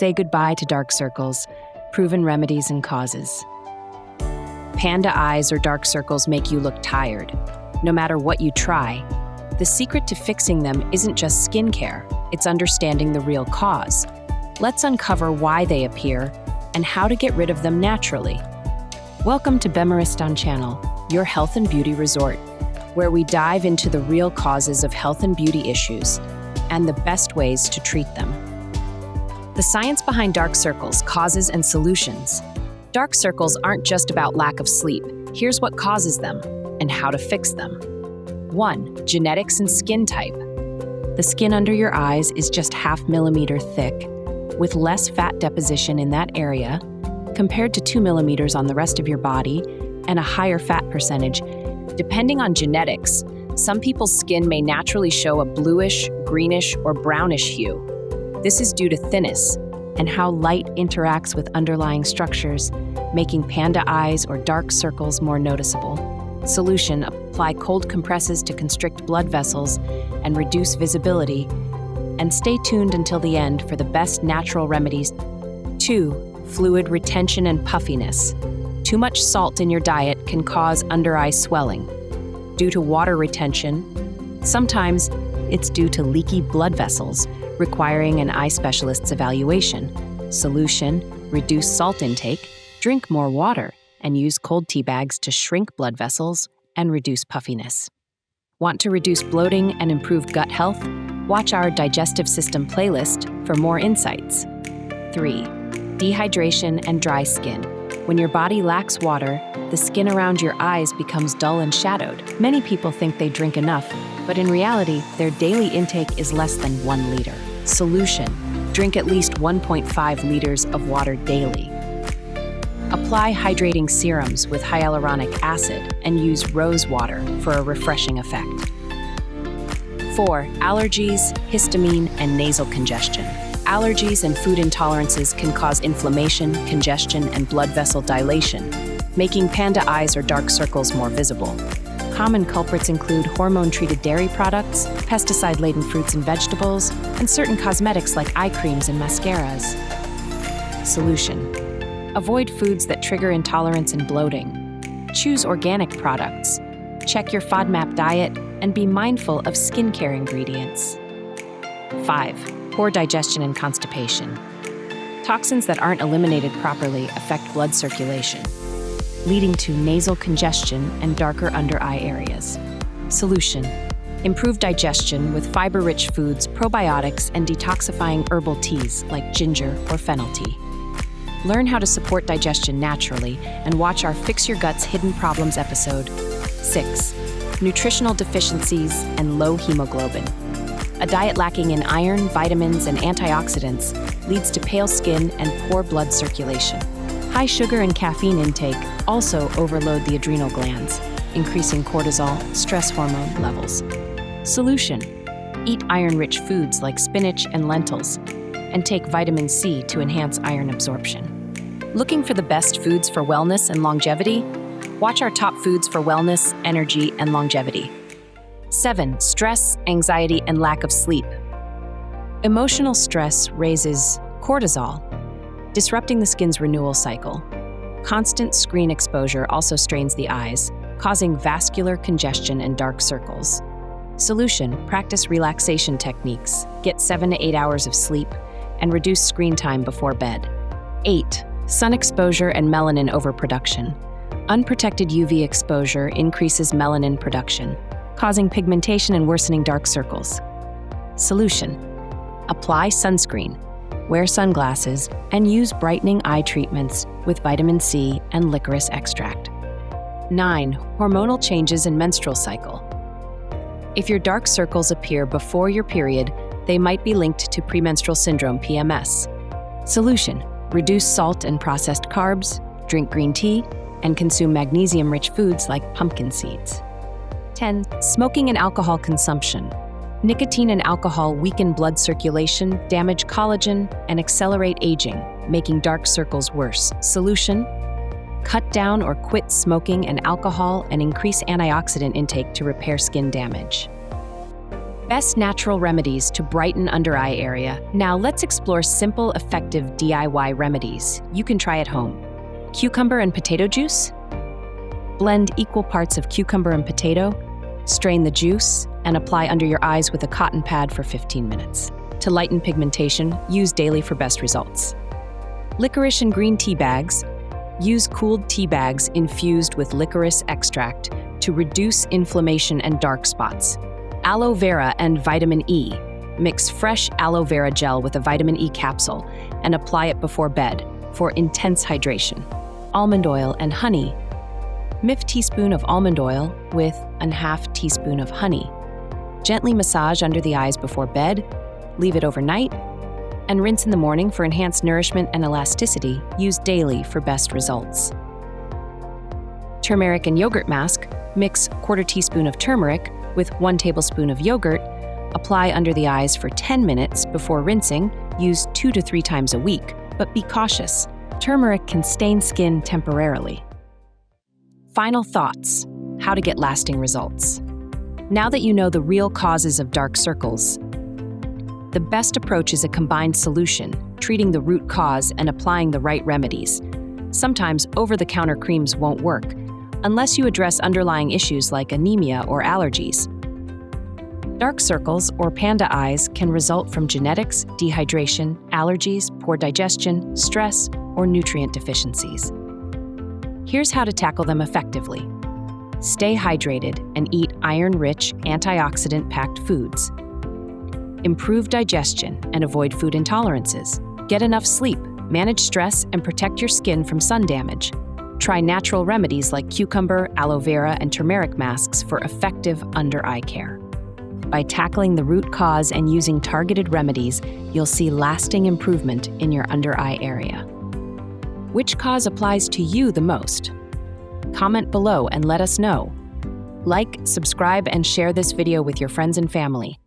Say goodbye to dark circles, proven remedies and causes. Panda eyes or dark circles make you look tired. No matter what you try, the secret to fixing them isn't just skincare, it's understanding the real cause. Let's uncover why they appear and how to get rid of them naturally. Welcome to Bemaristan Channel, your health and beauty resort, where we dive into the real causes of health and beauty issues and the best ways to treat them. The science behind dark circles, causes and solutions. Dark circles aren't just about lack of sleep. Here's what causes them and how to fix them. 1. Genetics and skin type. The skin under your eyes is just 0.5 millimeter thick, with less fat deposition in that area compared to 2 millimeters on the rest of your body and a higher fat percentage. Depending on genetics, some people's skin may naturally show a bluish, greenish, or brownish hue. This is due to thinness and how light interacts with underlying structures, making panda eyes or dark circles more noticeable. Solution: apply cold compresses to constrict blood vessels and reduce visibility, and stay tuned until the end for the best natural remedies. 2. Fluid retention and puffiness. Too much salt in your diet can cause under-eye swelling. Due to water retention, sometimes it's due to leaky blood vessels, requiring an eye specialist's evaluation. Solution: reduce salt intake, drink more water, and use cold tea bags to shrink blood vessels and reduce puffiness. Want to reduce bloating and improve gut health? Watch our digestive system playlist for more insights. 3. Dehydration and dry skin. When your body lacks water, the skin around your eyes becomes dull and shadowed. Many people think they drink enough, but in reality, their daily intake is less than 1 liter. Solution: drink at least 1.5 liters of water daily. Apply hydrating serums with hyaluronic acid and use rose water for a refreshing effect. 4. Allergies, histamine, and nasal congestion. Allergies and food intolerances can cause inflammation, congestion, and blood vessel dilation, making panda eyes or dark circles more visible. Common culprits include hormone-treated dairy products, pesticide-laden fruits and vegetables, and certain cosmetics like eye creams and mascaras. Solution: avoid foods that trigger intolerance and bloating. Choose organic products. Check your FODMAP diet and be mindful of skincare ingredients. 5. Poor digestion and constipation. Toxins that aren't eliminated properly affect blood circulation, leading to nasal congestion and darker under-eye areas. Solution: improve digestion with fiber-rich foods, probiotics, and detoxifying herbal teas like ginger or fennel tea. Learn how to support digestion naturally and watch our Fix Your Guts Hidden Problems episode. 6. Nutritional deficiencies and low hemoglobin. A diet lacking in iron, vitamins, and antioxidants leads to pale skin and poor blood circulation. High sugar and caffeine intake also overload the adrenal glands, increasing cortisol, stress hormone levels. Solution: eat iron-rich foods like spinach and lentils, and take vitamin C to enhance iron absorption. Looking for the best foods for wellness and longevity? Watch our top foods for wellness, energy, and longevity. 7. Stress, anxiety, and lack of sleep. Emotional stress raises cortisol, disrupting the skin's renewal cycle. Constant screen exposure also strains the eyes, causing vascular congestion and dark circles. Solution: practice relaxation techniques, get 7 to 8 hours of sleep, and reduce screen time before bed. 8. Sun exposure and melanin overproduction. Unprotected UV exposure increases melanin production, causing pigmentation and worsening dark circles. Solution: apply sunscreen, wear sunglasses, and use brightening eye treatments with vitamin C and licorice extract. 9. Hormonal changes in menstrual cycle. If your dark circles appear before your period, they might be linked to premenstrual syndrome (PMS). Solution: reduce salt and processed carbs, drink green tea, and consume magnesium-rich foods like pumpkin seeds. 10. Smoking and alcohol consumption. Nicotine and alcohol weaken blood circulation, damage collagen, and accelerate aging, making dark circles worse. Solution: cut down or quit smoking and alcohol and increase antioxidant intake to repair skin damage. Best natural remedies to brighten under eye area. Now let's explore simple, effective DIY remedies you can try at home. Cucumber and potato juice. Blend equal parts of cucumber and potato, strain the juice, and apply under your eyes with a cotton pad for 15 minutes. To lighten pigmentation, use daily for best results. Licorice and green tea bags. Use cooled tea bags infused with licorice extract to reduce inflammation and dark spots. Aloe vera and vitamin E. Mix fresh aloe vera gel with a vitamin E capsule and apply it before bed for intense hydration. Almond oil and honey. Mix teaspoon of almond oil with a half teaspoon of honey. Gently massage under the eyes before bed, leave it overnight, and rinse in the morning for enhanced nourishment and elasticity. Use daily for best results. Turmeric and yogurt mask. Mix quarter teaspoon of turmeric with 1 tablespoon of yogurt. Apply under the eyes for 10 minutes before rinsing. Use 2 to 3 times a week, but be cautious. Turmeric can stain skin temporarily. Final thoughts: how to get lasting results. Now that you know the real causes of dark circles, the best approach is a combined solution, treating the root cause and applying the right remedies. Sometimes over-the-counter creams won't work, unless you address underlying issues like anemia or allergies. Dark circles or panda eyes can result from genetics, dehydration, allergies, poor digestion, stress, or nutrient deficiencies. Here's how to tackle them effectively. Stay hydrated and eat iron-rich, antioxidant-packed foods. Improve digestion and avoid food intolerances. Get enough sleep, manage stress, and protect your skin from sun damage. Try natural remedies like cucumber, aloe vera, and turmeric masks for effective under-eye care. By tackling the root cause and using targeted remedies, you'll see lasting improvement in your under-eye area. Which cause applies to you the most? Comment below and let us know. Like, subscribe, and share this video with your friends and family.